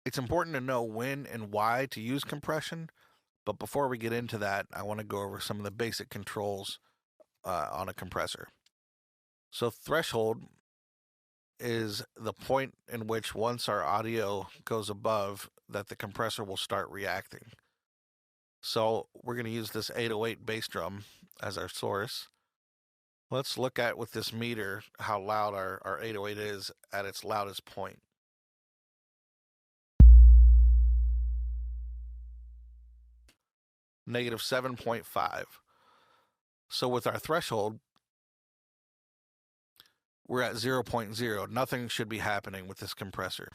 It's important to know when and why to use compression, but before we get into that, I want to go over some of the basic controls on a compressor. So, threshold is the point in which once our audio goes above that the compressor will start reacting. So we're going to use this 808 bass drum as our source. Let's look at with this meter how loud our 808 is at its loudest point. Negative 7.5. So with our threshold, we're at 0.0. Nothing should be happening with this compressor.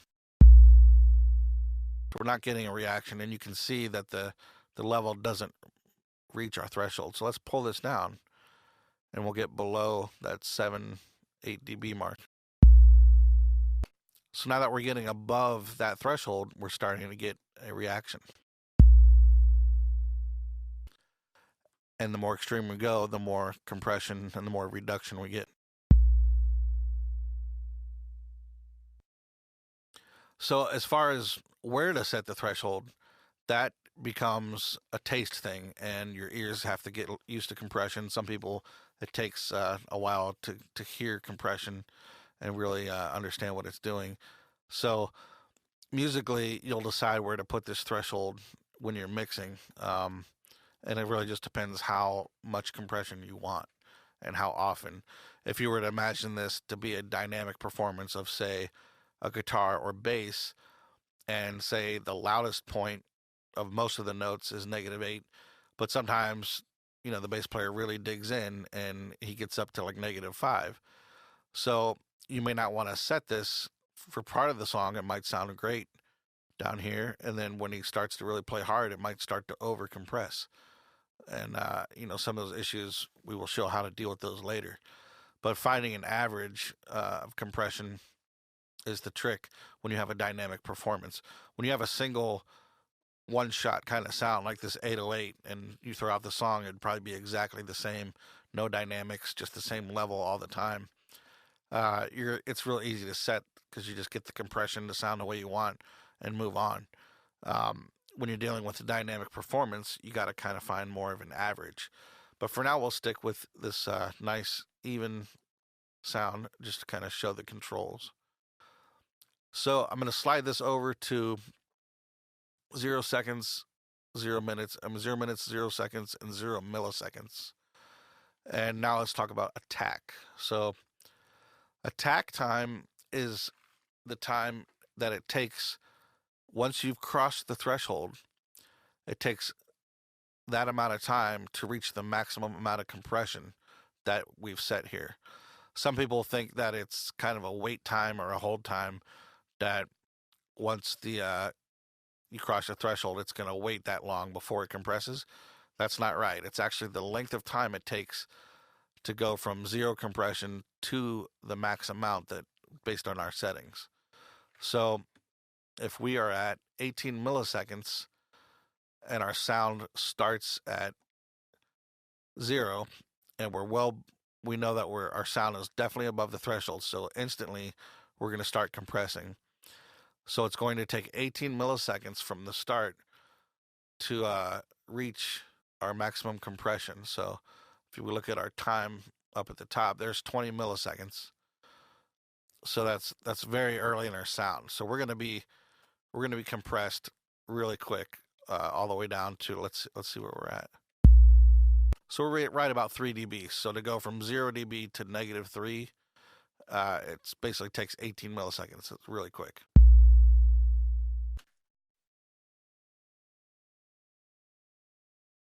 We're not getting a reaction, and you can see that the level doesn't reach our threshold. So let's pull this down, and we'll get below that 8 dB mark. So now that we're getting above that threshold, we're starting to get a reaction. And the more extreme we go, the more compression and the more reduction we get. So as far as where to set the threshold, that becomes a taste thing, and your ears have to get used to compression. Some people, it takes a while to hear compression and really understand what it's doing. So musically, you'll decide where to put this threshold when you're mixing, and it really just depends how much compression you want and how often. If you were to imagine this to be a dynamic performance of, say, a guitar or bass, and say the loudest point of most of the notes is -8, but sometimes, the bass player really digs in and he gets up to like -5. So you may not want to set this for part of the song. It might sound great down here, and then when he starts to really play hard, it might start to over compress. And some of those issues, we will show how to deal with those later. But finding an average of compression is the trick when you have a dynamic performance. When you have a single one shot kind of sound like this 808 and you throw out the song, it'd probably be exactly the same, no dynamics, just the same level all the time. It's real easy to set because you just get the compression to sound the way you want and move on. When you're dealing with a dynamic performance, you got to kind of find more of an average. But for now, we'll stick with this nice, even sound just to kind of show the controls. So I'm going to slide this over to 0 seconds, 0 minutes, 0 minutes, 0 seconds, and 0 milliseconds. And now let's talk about attack. So attack time is the time that it takes once you've crossed the threshold. It takes that amount of time to reach the maximum amount of compression that we've set here. Some people think that it's kind of a wait time or a hold time, that once you cross the threshold, it's going to wait that long before it compresses. That's not right. It's actually the length of time it takes to go from 0 compression to the max amount that based on our settings. So if we are at 18 milliseconds and our sound starts at 0, and we know that our sound is definitely above the threshold, so instantly we're going to start compressing. So it's going to take 18 milliseconds from the start to reach our maximum compression. So if we look at our time up at the top, there's 20 milliseconds. So that's very early in our sound. So we're going to be compressed really quick all the way down to let's see where we're at. So we're right about 3 dB. So to go from 0 dB to -3, it basically takes 18 milliseconds. It's really quick.